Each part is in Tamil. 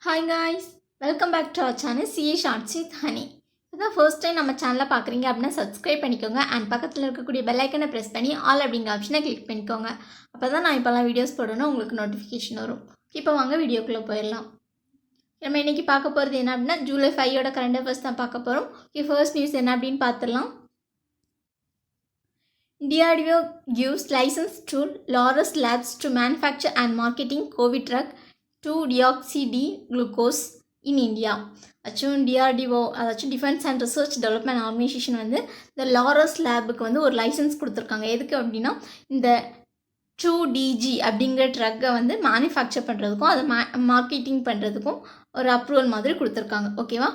Hi guys, welcome back to our channel CA Shorts with Honey. இப்போ ஃபர்ஸ்ட் டைம் நம்ம சேனலை பார்க்குறீங்க அப்படின்னா சப்ஸ்கிரைப் பண்ணிக்கோங்க அண்ட் பக்கத்தில் இருக்கக்கூடிய பெல் ஐக்கனை ப்ரெஸ் பண்ணி ஆல் அப்படிங்கிற ஆப்ஷனை கிளிக் பண்ணிக்கோங்க. அப்போ தான் நான் இப்போல்லாம் வீடியோஸ் போடணும் உங்களுக்கு நோட்டிஃபிகேஷன் வரும். இப்போ வாங்க வீடியோக்குள்ளே போயிடலாம். நம்ம இன்றைக்கி பார்க்க போகிறது என்ன அப்படின்னா ஜூலை 5 கரண்ட் அஃபேர்ஸ் தான் பார்க்க போகிறோம். ஃபர்ஸ்ட் நியூஸ் என்ன அப்படின்னு பார்த்துடலாம். DRDO gives license to Laurus Labs to manufacture and marketing COVID drug 2-deoxy-D-glucose in India. Actually DRDO அதாச்சும் defence and research development organisation வந்து இந்த லாரஸ் லேபுக்கு வந்து ஒரு லைசன்ஸ் கொடுத்துருக்காங்க. எதுக்கு அப்படின்னா இந்த 2DG அப்படிங்கிற ட்ரக்கை வந்து மேனுஃபேக்சர் பண்ணுறதுக்கும் அதை மார்க்கெட்டிங் பண்ணுறதுக்கும் ஒரு அப்ரூவல் மாதிரி கொடுத்துருக்காங்க. ஓகேவா.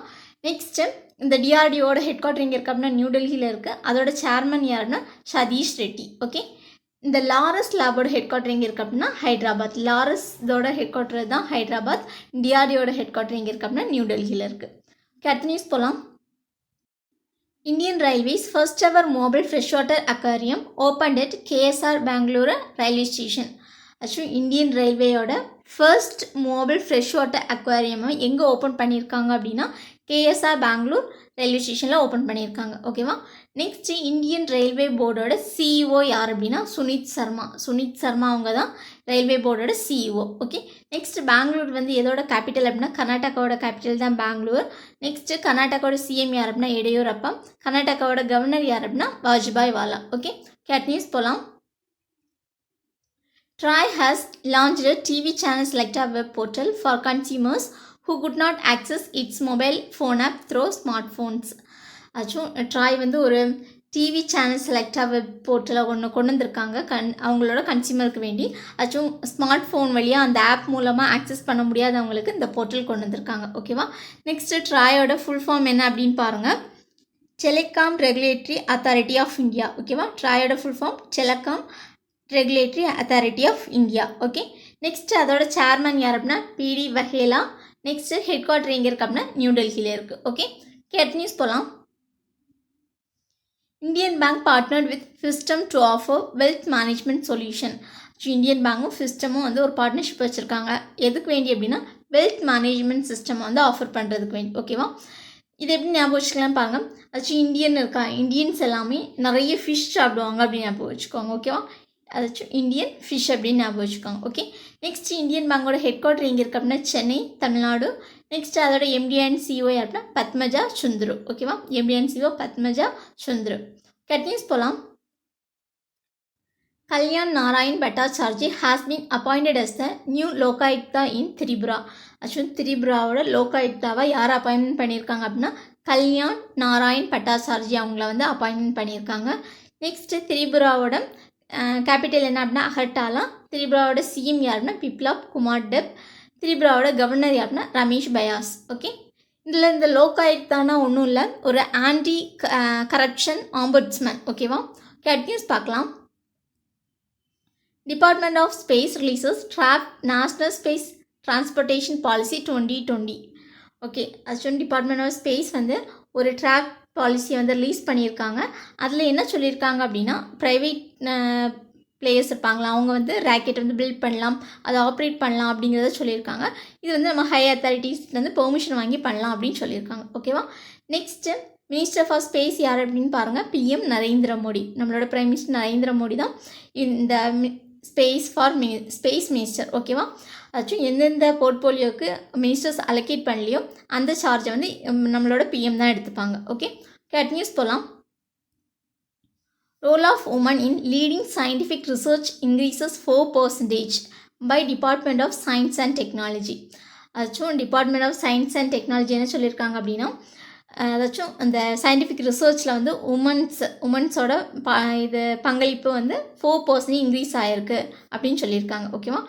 நெக்ஸ்ட்டு இந்த டிஆர்டிஓட ஹெட் குவார்ட்டர் எங்கே இருக்குது அப்படின்னா நியூ டெல்லியில் இருக்குது. அதோட சேர்மன் யாருன்னா சதீஷ் ரெட்டி. ஓகே. இந்த லாரஸ் லேபோட ஹெட் குவார்ட்டர் எங்கே இருக்குது அப்படின்னா ஹைதராபாத். லாரஸோட ஹெட் குவார்ட்டர் தான் ஹைதராபாத். டிஆர்டிஓட ஹெட் குவார்ட்டர் எங்கே இருக்குது அப்படின்னா நியூ டெல்லியில் இருக்குது. அடுத்த நியூஸ் போகலாம். Indian railways first ever mobile fresh water aquarium opened at KSR Bengaluru railway station. Actually Indian ரயில்வேயோட ஃபர்ஸ்ட் மொபைல் ஃப்ரெஷ் வாட்டர் அக்வாரியமை எங்கே ஓப்பன் பண்ணியிருக்காங்க அப்படின்னா KSR பெங்களூர் ரயில்வே ஸ்டேஷனில் ஓப்பன் பண்ணியிருக்காங்க. ஓகேவா. நெக்ஸ்ட்டு இந்தியன் ரயில்வே போர்டோட CEO யார் அப்படின்னா சுனித் சர்மா அவங்க தான் ரயில்வே போர்டோட CEO. ஓகே. நெக்ஸ்ட்டு பெங்களூர் வந்து எதோட கேபிட்டல் அப்படின்னா கர்நாடகாவோட கேபிட்டல் தான் பெங்களூர். நெக்ஸ்ட்டு கர்நாடகாவோட CM யார் அப்படின்னா எடியூரப்பா. கர்நாடகாவோட கவர்னர் யார் அப்படின்னா வாஜ்பாய் வாலா. ஓகே. கேட் நியூஸ் போகலாம். TRAI has launched a TV channel selector web portal for consumers who could not access its mobile phone app through smartphones. Actually TRAI வந்து ஒரு டிவி சேனல் செலக்டாக வெப் போர்ட்டலை ஒன்று கொண்டு வந்திருக்காங்க அவங்களோட கன்சியூமருக்கு வேண்டி. ஆக்சுவலும் ஸ்மார்ட் ஃபோன் வழியாக அந்த ஆப் மூலமாக ஆக்சஸ் பண்ண முடியாதவங்களுக்கு இந்த போர்ட்டல் கொண்டு வந்திருக்காங்க. ஓகேவா. நெக்ஸ்ட்டு ட்ராயோட ஃபுல் ஃபார்ம் என்ன அப்படின்னு பாருங்கள். Telecom regulatory authority of India. ஓகேவா. ட்ராயோட full form telecom regulatory authority of India. Okay. Next அதோட சேர்மன் யார் அப்படின்னா PD Vaghela. Next head quarter எங்கே இருக்குது அப்படின்னா நியூ டெல்லியில் இருக்குது. ஓகே. கேட் நியூஸ் போகலாம். Indian bank partnered with Fisdom to offer wealth management solution. Indian பேங்கும் ஃபிஸ்டமும் வந்து ஒரு பார்ட்னர்ஷிப் வச்சுருக்காங்க. எதுக்கு வேண்டி அப்படின்னா வெல்த் மேனேஜ்மெண்ட் சிஸ்டம் வந்து ஆஃபர் பண்ணுறதுக்கு வேண்டி. ஓகேவா. இது எப்படி ஞாபகம் வச்சுக்கலாம் பாருங்கள். ஆக்சுவலி இந்தியன்ஸ் எல்லாமே நிறைய ஃபிஷ் சாப்பிடுவாங்க அப்படின்னு ஞாபகம் வச்சுக்கோங்க. ஓகேவா. அதாச்சும் இந்தியன் ஃபிஷ் அப்படின்னு ஞாபகம் வச்சுக்கோங்க. ஓகே. நெக்ஸ்ட் இந்தியன் பேங்கோட ஹெட் குவார்ட்டர் எங்கே இருக்குது அப்படின்னா சென்னை, தமிழ்நாடு. நெக்ஸ்ட் அதோட MD and CEO அப்படின்னா பத்மஜா சுந்தரு. ஓகேவா. MD and CEO Padmaja Sundaru. Continues போகலாம். Kalyan Narayan Bhattacharjee has been appointed as the new Lokayukta in Tripura. Actually திரிபுராவோட லோகாயுக்தாவை யார் அப்பாயின்மெண்ட் பண்ணியிருக்காங்க அப்படின்னா கல்யாண் நாராயண் பட்டாச்சார்ஜி அவங்கள வந்து அப்பாயின்மெண்ட் பண்ணியிருக்காங்க. நெக்ஸ்ட்டு திரிபுராவோட கேபிட்டல் என்ன அப்படின்னா அகர்டாலா. திரிபுராவோட CM யாருன்னா பிப்லாப் குமார் டெப். திரிபுராவோட கவர்னர் யாருன்னா ரமேஷ் பயாஸ். ஓகே. இதில் இந்த லோகாயுக்தானா ஒன்றும் இல்லை, ஒரு ஆன்டி கரப்ஷன் ஆம்பட்ஸ்மேன். ஓகேவா. கேட் நியூஸ் பார்க்கலாம். Department of space releases draft national space transportation policy 2020. Okay. Actually department of space வந்து ஒரு டிராஃப்ட் பாலிசியை வந்து ரிலீஸ் பண்ணியிருக்காங்க. அதில் என்ன சொல்லியிருக்காங்க அப்படின்னா ப்ரைவேட் பிளேயர்ஸ் இருப்பாங்களா அவங்க வந்து ராக்கெட் வந்து பில்ட் பண்ணலாம், அதை ஆப்ரேட் பண்ணலாம் அப்படிங்கிறத சொல்லியிருக்காங்க. இது வந்து நம்ம ஹை அத்தாரிட்டிஸ்லேருந்து பெர்மிஷன் வாங்கி பண்ணலாம் அப்படின்னு சொல்லியிருக்காங்க. ஓகேவா. நெக்ஸ்ட்டு மினிஸ்டர் ஃபார் ஸ்பேஸ் யார் அப்படின்னு பாருங்கள். PM நரேந்திர மோடி. நம்மளோட பிரைம் மினிஸ்டர் நரேந்திர மோடி தான் இந்த ஸ்பேஸ் மினிஸ்டர். ஓகேவா. அதாச்சும் எந்தெந்த போர்ட்ஃபோலியோவுக்கு மினிஸ்டர்ஸ் அலோகேட் பண்ணலையோ அந்த சார்ஜை வந்து நம்மளோட PM தான் எடுத்துப்பாங்க. ஓகே. கேட் நியூஸ் போகலாம். Role of women in leading scientific research increases 4% by department of science and technology. அதாச்சும் department of science and technology என்ன சொல்லியிருக்காங்க அப்படின்னா அதாச்சும் அந்த சயின்டிஃபிக் ரிசர்ச்சில் வந்து உமன்ஸோட இது பங்களிப்பு வந்து 4% இன்க்ரீஸ் ஆகிருக்கு அப்படின்னு சொல்லியிருக்காங்க. ஓகேவா.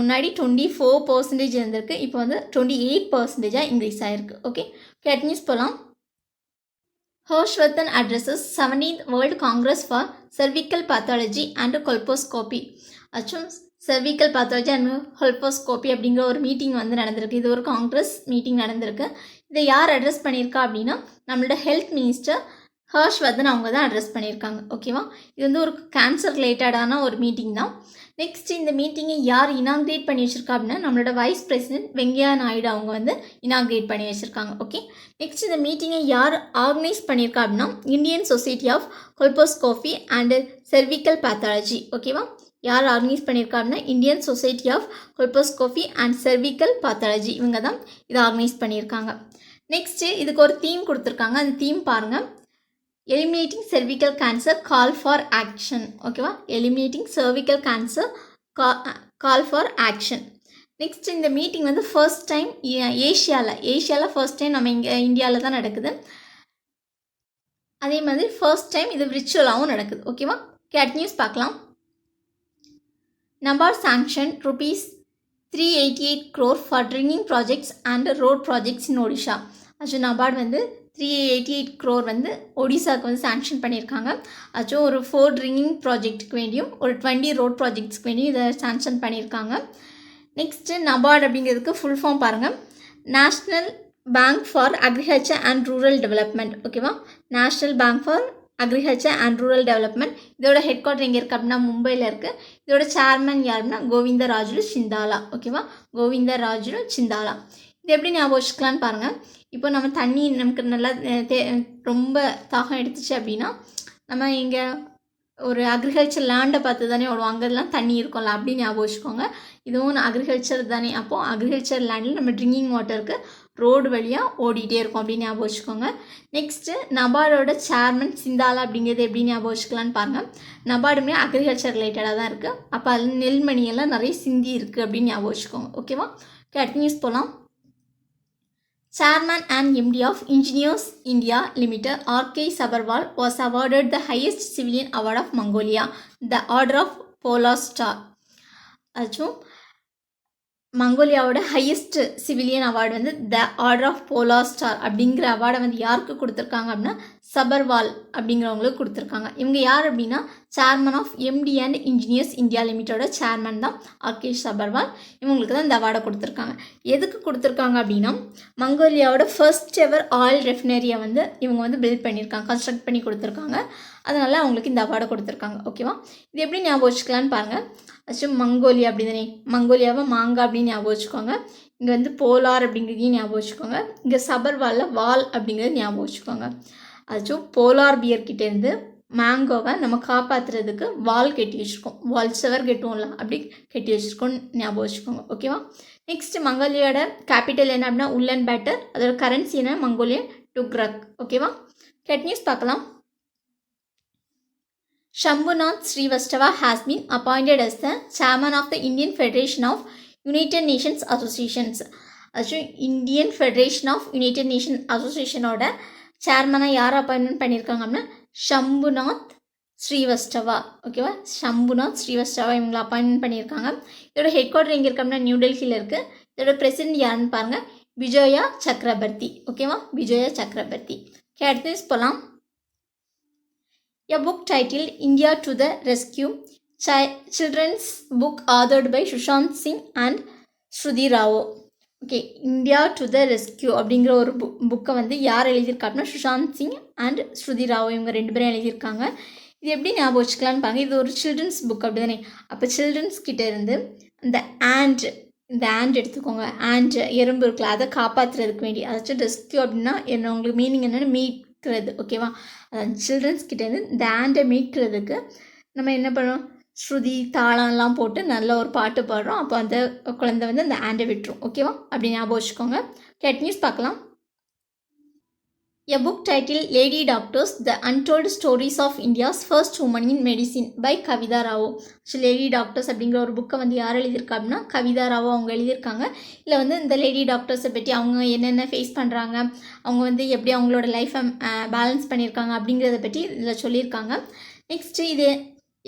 முன்னாடி 24% இருந்திருக்கு, இப்போ வந்து 28% இன்க்ரீஸ் ஆகிருக்கு. ஓகே. கேட் நியூஸ் போகலாம். Harshvardhan addresses 17th World Congress for Cervical Pathology and Colposcopy. Actual cervical pathology and colposcopy அப்படிங்கிற ஒரு மீட்டிங் வந்து நடந்திருக்கு. இது ஒரு காங்கிரஸ் மீட்டிங் நடந்திருக்கு. இதை யார் அட்ரஸ் பண்ணியிருக்கா அப்படின்னா நம்மளோட ஹெல்த் மினிஸ்டர் ஹர்ஷ்வர்தன் அவங்க தான் அட்ரஸ் பண்ணியிருக்காங்க. ஓகேவா, இது வந்து ஒரு கேன்சர் ரிலேட்டடான ஒரு மீட்டிங் தான். நெக்ஸ்ட் இந்த மீட்டிங்கை யார் இனாக்ரேட் பண்ணி வச்சுருக்கா அப்படின்னா நம்மளோட வைஸ் பிரசிடென்ட் வெங்கையா நாயுடு அவங்க வந்து இனாக்ரேட் பண்ணி வச்சுருக்காங்க. ஓகே, நெக்ஸ்ட் இந்த மீட்டிங்கை யார் ஆர்கனைஸ் பண்ணியிருக்கா அப்படின்னா Indian society of colposcopy and cervical pathology. ஓகேவா, யார் ஆர்கனைஸ் பண்ணியிருக்கா அப்படின்னா Indian society of colposcopy and cervical pathology, இவங்க தான் இதை ஆர்கனைஸ் பண்ணியிருக்காங்க. நெக்ஸ்ட்டு இதுக்கு ஒரு தீம் கொடுத்துருக்காங்க. அந்த தீம் பாருங்கள், eliminating cervical cancer call for action. ஓகேவா, eliminating cervical cancer call for action. Next இந்த மீட்டிங் வந்து ஃபர்ஸ்ட் டைம் ஏஷியாவில் ஃபர்ஸ்ட் டைம் நம்ம இங்கே இந்தியாவில் தான் நடக்குது. அதே மாதிரி ஃபர்ஸ்ட் டைம் இது விர்ச்சுவலாகவும் நடக்குது. ஓகேவா, கேட் நியூஸ் பார்க்கலாம். NABARD sanctioned ₹388 crore for drinking projects and road projects in Odisha. அது NABARD வந்து 388 crore வந்து ஒடிசாவுக்கு வந்து சாங்ஷன் பண்ணியிருக்காங்க. ஆச்சும் ஒரு 4 ட்ரிங்கிங் ப்ராஜெக்ட்டுக்கு வேண்டியும் ஒரு 20 ரோட் ப்ராஜெக்ட்ஸ்க்கு வேண்டியும் இதை சாங்ஷன் பண்ணியிருக்காங்க. நெக்ஸ்ட்டு NABARD அப்படிங்கிறதுக்கு ஃபுல் ஃபார்ம் பாருங்கள், national bank for agriculture and rural development. ஓகேவா, national bank for agriculture and rural development. இதோட ஹெட் குவார்ட்டர் எங்கே இருக்குது அப்படின்னா மும்பையில் இருக்குது. இதோட சேர்மன் யாருன்னா கோவிந்தராஜுலு சிந்தாலா. ஓகேவா, கோவிந்தராஜுலு சிந்தாலா. இது எப்படி ஞாபகம் வச்சுக்கலான்னு பாருங்கள். இப்போ நம்ம தண்ணி நமக்கு நல்லா ரொம்ப தாகம் எடுத்துச்சு அப்படின்னா நம்ம இங்கே ஒரு அக்ரிகல்ச்சர் லேண்டை பார்த்து தானே ஓடுவோம், அங்கெல்லாம் தண்ணி இருக்கும்ல, அப்படின்னு ஞாபகம் வச்சுக்கோங்க. இதுவும் அக்ரிகல்ச்சர் தானே, அப்போது அக்ரிகல்ச்சர் லேண்டில் நம்ம ட்ரிங்கிங் வாட்டருக்கு ரோடு வழியாக ஓடிட்டே இருக்கும் அப்படின்னு ஞாபகம் வச்சுக்கோங்க. நெக்ஸ்ட்டு NABARDோட சேர்மன் சிந்தாலா அப்படிங்கிறது எப்படி ஞாபகம் வச்சுக்கலான்னு பாருங்கள். NABARDுமே அக்ரிகல்ச்சர் ரிலேட்டடாக தான் இருக்குது. அப்போ அதில் நெல்மணியெல்லாம் நிறைய சிந்தி இருக்குது அப்படின்னு ஞாபகம் வச்சுக்கோங்க. ஓகேவா, கண்டினியூஸ் போகலாம். Chairman and MD of Engineers India Limited R.K. Sabharwal was awarded the highest civilian award of Mongolia, the Order of Polar Star. அதுவும் மங்கோலியாவோட ஹையஸ்ட் சிவிலியன் அவார்டு வந்து the order of polar star அப்படிங்கிற அவார்டை வந்து யாருக்கு கொடுத்துருக்காங்க அப்படின்னா சபர்வால் அப்படிங்கிறவங்களுக்கு கொடுத்துருக்காங்க. இவங்க யார் அப்படின்னா chairman of MD and engineers India லிமிட்டோட சேர்மன் தான் ஆர்கே சபர்வால். இவங்களுக்கு தான் இந்த அவார்டை கொடுத்துருக்காங்க. எதுக்கு கொடுத்துருக்காங்க அப்படின்னா மங்கோலியாவோட ஃபர்ஸ்ட் எவர் ஆயில் ரெஃபினரியை வந்து இவங்க வந்து பில்ட் பண்ணியிருக்காங்க, கன்ஸ்ட்ரக்ட் பண்ணி கொடுத்துருக்காங்க. அதனால் அவங்களுக்கு இந்த அவார்டை கொடுத்துருக்காங்க. ஓகேவா, இது எப்படி ஞாபகம் வச்சுக்கலான்னு பாருங்கள். ஆக்சுவலி மங்கோலியா அப்படி தானே, மங்கோலியாவை மாங்கா அப்படின்னு ஞாபகம் வச்சுக்கோங்க. இங்கே வந்து போலார் அப்படிங்கிறதையும் ஞாபகம் வச்சுக்கோங்க. இங்கே சபர்வாலில் வால் அப்படிங்கிறது ஞாபகம் வச்சுக்கோங்க. ஆச்சும் போலார் பியர்கிட்டேருந்து மேங்கோவை நம்ம காப்பாற்றுறதுக்கு வால் கட்டி வச்சுருக்கோம், வால் செவர் கட்டுவோம்ல, அப்படி கட்டி வச்சுருக்கோன்னு ஞாபகம் வச்சுக்கோங்க. ஓகேவா, நெக்ஸ்ட் மங்கோலியோட கேபிட்டல் என்ன அப்படின்னா உல்லன் பேட்டர். அதோட கரன்சி என்ன மங்கோலியன் டுக்ரக். ஓகேவா, கெட் நியூஸ் பார்க்கலாம். Shambhunath Srivastava has been appointed as the chairman of the Indian Federation of United Nations Associations. அதுவும் Indian federation of united nation அசோசியேஷனோட சேர்மனாக யார் அப்பாயின்மெண்ட் பண்ணியிருக்காங்க அப்படின்னா ஷம்புநாத் ஸ்ரீவஸ்தவா. ஓகேவா, ஷம்புநாத் ஸ்ரீவஸ்தவா இவங்களை அப்பாயின்மெண்ட் பண்ணியிருக்காங்க. இதோட ஹெட் குவார்ட்டர் எங்கே இருக்குது அப்படின்னா நியூ டெல்லியில் இருக்குது. இதோட பிரசிடென்ட் யாருன்னு பாருங்கள், விஜயா சக்கரவர்த்தி. ஓகேவா, விஜயா சக்கரவர்த்தி. அடுத்து போகலாம். A book titled India to the Rescue, children's book authored by Sushant Singh and Shruti Rao. Okay, India to the rescue அப்படிங்கிற ஒரு புக்கை வந்து யார் எழுதியிருக்கா அப்படின்னா சுஷாந்த் சிங் அண்ட் ஸ்ருதி ராவ், இவங்க 2 பேரும் எழுதியிருக்காங்க. இது எப்படி ஞாபகம் வச்சுக்கலான்னு பாருங்கள். இது ஒரு சில்ட்ரன்ஸ் புக் அப்படி தானே. அப்போ சில்ட்ரன்ஸ் கிட்டே இருந்து இந்த ஆண்ட் எடுத்துக்கோங்க. ஆண்ட் எறும்பு இருக்குல்ல, அதை காப்பாற்றுறதுக்கு வேண்டி, அதாச்சும் ரெஸ்கியூ அப்படின்னா என்ன உங்களுக்கு மீனிங் என்னென்னு மீட்கிறது. ஓகேவா, அதான் சில்ட்ரன்ஸ் கிட்டேருந்து இந்த ஆண்டை மீட்கிறதுக்கு நம்ம என்ன பண்ணோம், ஸ்ருதி தாளம்லாம் போட்டு நல்ல ஒரு பாட்டு பாடுறோம். அப்போ அந்த குழந்தை வந்து அந்த ஆண்டை விட்டுரும். ஓகேவா, அப்படி ஞாபகம் வச்சுக்கோங்க. கெட் நியூஸ் பார்க்கலாம். A book titled Lady Doctors, The Untold Stories of India's First Woman in Medicine by Kavitha Rao. Lady doctors அப்படிங்கிற ஒரு புக்கை வந்து யார் எழுதியிருக்கா அப்படின்னா கவிதா ராவோ அவங்க எழுதியிருக்காங்க. இல்லை வந்து இந்த லேடி டாக்டர்ஸை பற்றி அவங்க என்னென்ன ஃபேஸ் பண்ணுறாங்க, அவங்க வந்து எப்படி அவங்களோட லைஃப்பை பேலன்ஸ் பண்ணியிருக்காங்க அப்படிங்கிறத பற்றி இதில் சொல்லியிருக்காங்க. நெக்ஸ்ட்டு இது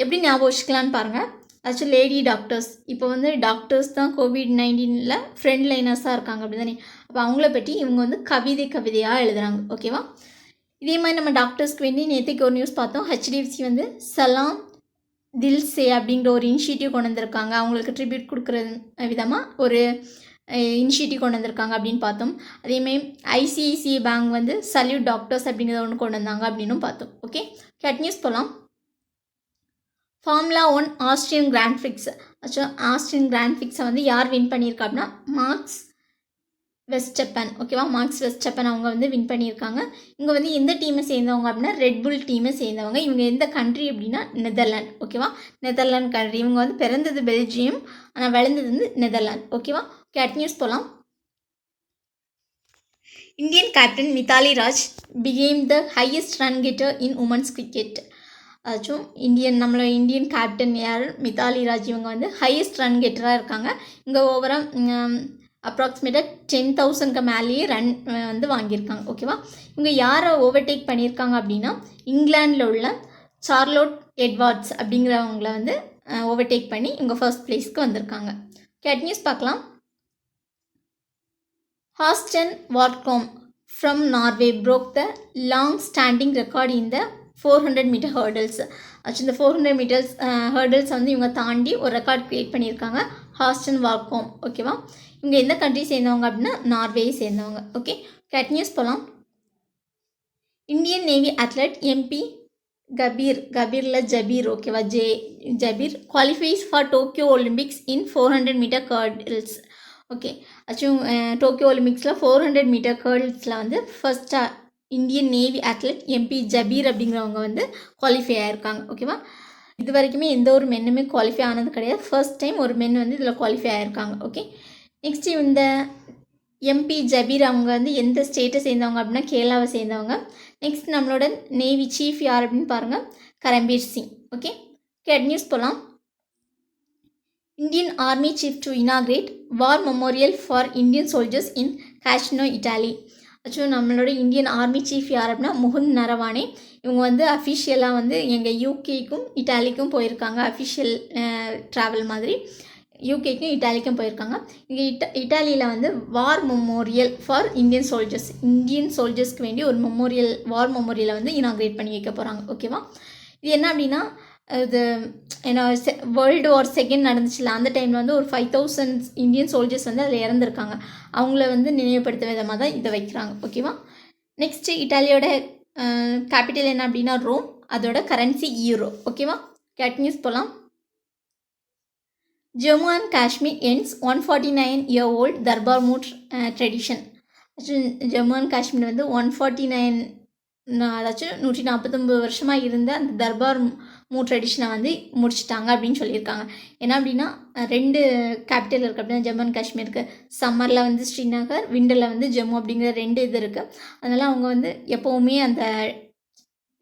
எப்படி ஞாபகம் வச்சுக்கலான்னு பாருங்கள். ஆக்சுவலி லேடி டாக்டர்ஸ், இப்போ வந்து டாக்டர்ஸ் தான் COVID-19 ஃப்ரண்ட் லைனர்ஸாக இருக்காங்க அப்படி தானே. அப்போ அவங்கள பற்றி இவங்க வந்து கவிதையாக எழுதுகிறாங்க. ஓகேவா, இதே மாதிரி நம்ம டாக்டர்ஸ்க்கு வேண்டி நேற்றுக்கு ஒரு நியூஸ் பார்த்தோம். HDFC வந்து சலாம் தில்சே அப்படிங்கிற ஒரு இனிஷியேட்டிவ் கொண்டு வந்திருக்காங்க. அவங்களுக்கு ட்ரிபியூட் கொடுக்குற விதமாக ஒரு இனிஷியேட்டிவ் கொண்டு வந்திருக்காங்க அப்படின்னு பார்த்தோம். அதேமாதிரி ஐசிஐசிஐ பேங்க் வந்து சல்யூட் டாக்டர்ஸ் அப்படிங்கிறத ஒன்று கொண்டு வந்தாங்க அப்படின்னும் பார்த்தோம். ஓகே, கேட் நியூஸ் போகலாம். Formula 1 Austrian grand prix. Austrian grand ஃபிக்ஸை வந்து யார் வின் பண்ணியிருக்கா அப்படின்னா மார்க்ஸ் வெஸ்டப்பன். ஓகேவா, மார்க்ஸ் வெஸ்டப்பன் அவங்க வந்து வின் பண்ணியிருக்காங்க. இங்கே வந்து எந்த டீமை சேர்ந்தவங்க அப்படின்னா ரெட்புல் டீமை சேர்ந்தவங்க. இவங்க எந்த கண்ட்ரி அப்படின்னா நெதர்லாண்ட். ஓகேவா, நெதர்லாண்ட் கண்ட்ரி. இவங்க வந்து பிறந்தது பெல்ஜியம், ஆனால் வளர்ந்தது வந்து நெதர்லாண்ட். ஓகேவா, கேட் நியூஸ் போகலாம். Indian captain Mithali Raj became the highest run getter in women's cricket. நம்மளோட இந்தியன் கேப்டன் யார்? மித்தாலி ராஜ். இவங்க வந்து ஹையஸ்ட் ரன் கெட்டராக இருக்காங்க. இங்கே ஓவராக அப்ராக்சிமேட்டாக 10,000க்கு மேலேயே ரன் வந்து வாங்கியிருக்காங்க. ஓகேவா, இவங்க யாரை ஓவர்டேக் பண்ணியிருக்காங்க அப்படின்னா இங்கிலாண்டில் உள்ள சார்லோட் எட்வார்ட்ஸ் அப்படிங்கிறவங்கள வந்து ஓவர்டேக் பண்ணி இவங்க ஃபர்ஸ்ட் பிளேஸ்க்கு வந்திருக்காங்க. கேட் நியூஸ் பார்க்கலாம். ஹாஸ்டன் வார்காம் from Norway broke the long-standing record in the 400 meter hurdles. இந்த 400 meters hurdles வந்து இவங்க தாண்டி ஒரு ரெக்கார்ட் க்ரியேட் பண்ணியிருக்காங்க. ஹாஸ்டன் வார்காம். ஓகேவா, இவங்க எந்த கண்ட்ரி சேர்ந்தவங்க அப்படின்னா நார்வேயை சேர்ந்தவங்க. ஓகே, கேட் நியூஸ் போகலாம். Indian navy athlete M P Jabir. ஓகேவா, Jabir qualifies for Tokyo Olympics in 400 meter hurdles. Okay, Tokyo ஒலிம்பிக்ஸில் 400 meter hurdlesல வந்து ஃபர்ஸ்ட்டாக Indian navy athlete M P Jabir அப்படிங்கிறவங்க வந்து குவாலிஃபை ஆகிருக்காங்க. ஓகேவா, இது வரைக்குமே எந்த ஒரு மென்னுமே குவாலிஃபை ஆனது கிடையாது. ஃபர்ஸ்ட் டைம் ஒரு மென் வந்து இதில் குவாலிஃபை ஆகிருக்காங்க. ஓகே, நெக்ஸ்ட் இந்த எம்பி ஜபீர் அவங்க வந்து எந்த ஸ்டேட்டை சேர்ந்தவங்க அப்படின்னா கேரளாவை சேர்ந்தவங்க. நெக்ஸ்ட் நம்மளோட நேவி சீஃப் யார் அப்படின்னு பாருங்கள், Karambir Singh. Okay, gate news போகலாம். Indian Army Chief to inaugurate War Memorial for Indian Soldiers in Casino, Italy. நம்மளோட இந்தியன் ஆர்மி சீஃப் யார் அப்படின்னா முகுந்த் நரவானே. இவங்க வந்து அஃபிஷியலாக வந்து எங்கள் யூகேக்கும் இட்டாலிக்கும் போயிருக்காங்க. அஃபிஷியல் ட்ராவல் மாதிரி யூகேக்கும் இட்டாலிக்கும் போயிருக்காங்க. இங்கே இட்டாலியில் வந்து வார் மெமோரியல் ஃபார் இந்தியன் சோல்ஜர்ஸ்க்கு வேண்டி ஒரு வார் மெமோரியலை வந்து இனாக்ரேட் பண்ணி வைக்க போகிறாங்க. ஓகேவா, இது என்ன அப்படின்னா இது ஏன்னா வேர்ல்டு வார் செகண்ட் நடந்துச்சுல, அந்த டைமில் வந்து ஒரு 5,000 இந்தியன் சோல்ஜர்ஸ் வந்து அதில் இறந்துருக்காங்க. அவங்கள வந்து நினைவுபடுத்த விதமாக தான் இதை வைக்கிறாங்க. ஓகேவா, நெக்ஸ்ட்டு இட்டாலியோட கேபிட்டல் என்ன அப்படின்னா ரோம். அதோட கரன்சி யூரோ. ஓகேவா, கேட் நியூஸ் போகலாம். Jammu and Kashmir ends 149-year-old Darbar mood tradition. Jammu and Kashmir வந்து 149 அதாச்சும் 149 வருஷமாக இருந்த அந்த தர்பார் ட்ரெடிஷனை வந்து முடிச்சிட்டாங்க அப்படின்னு சொல்லியிருக்காங்க. ஏன்னா அப்படின்னா 2 கேபிட்டல் இருக்குது அப்படின்னா ஜம்மு அண்ட் காஷ்மீருக்கு. சம்மரில் வந்து ஸ்ரீநகர், விண்டரில் வந்து ஜம்மு அப்படிங்கிற 2 இது இருக்குது. அதனால் அவங்க வந்து எப்போவுமே அந்த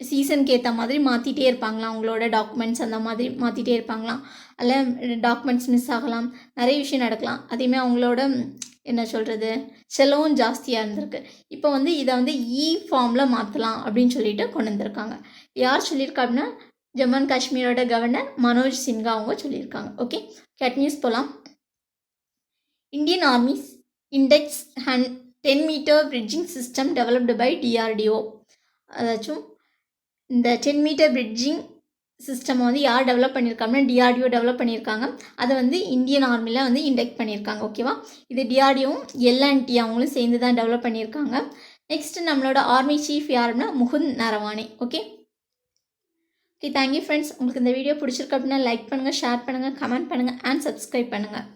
சீசனுக்கு ஏற்ற மாதிரி மாற்றிட்டே இருப்பாங்களாம். அவங்களோட டாக்குமெண்ட்ஸ் அந்த மாதிரி மாற்றிட்டே இருப்பாங்களாம். அதில் டாக்குமெண்ட்ஸ் மிஸ் ஆகலாம், நிறைய விஷயம் நடக்கலாம். அதேமாதிரி அவங்களோட என்ன சொல்கிறது செலவும் ஜாஸ்தியாக இருந்திருக்கு. இப்போ வந்து இதை வந்து ஃபார்மில் மாற்றலாம் அப்படின்னு சொல்லிட்டு கொண்டு வந்திருக்காங்க. யார் சொல்லியிருக்கா அப்படின்னா ஜம்மு அண்ட் காஷ்மீரோட கவர்னர் மனோஜ் சின்ஹா அவங்க சொல்லியிருக்காங்க. ஓகே, கேட் நியூஸ் போகலாம். Indian armies index 10 meter bridging system developed by DRDO. அதாச்சும் இந்த 10 meter bridging சிஸ்டம் வந்து யார் டெவலப் பண்ணியிருக்காங்கன்னா டிஆர்டிஓ டெவலப் பண்ணியிருக்காங்க. அதை வந்து இந்தியன் ஆர்மியில் வந்து இண்டெக்ட் பண்ணியிருக்காங்க. ஓகேவா, இது டிஆர்டிஓவும் எல்என்டி அவங்களும் சேர்ந்து தான் டெவலப் பண்ணியிருக்காங்க. நெக்ஸ்ட்டு நம்மளோட ஆர்மி சீஃப் யாருன்னா Mukund Naravane. Okay, thank you friends. உங்களுக்கு இந்த வீடியோ பிடிச்சிருக்கு அப்படின்னா லைக் பண்ணுங்கள், ஷேர் பண்ணுங்கள், கமெண்ட் பண்ணுங்கள் அண்ட் சப்ஸ்கிரைப் பண்ணுங்கள்.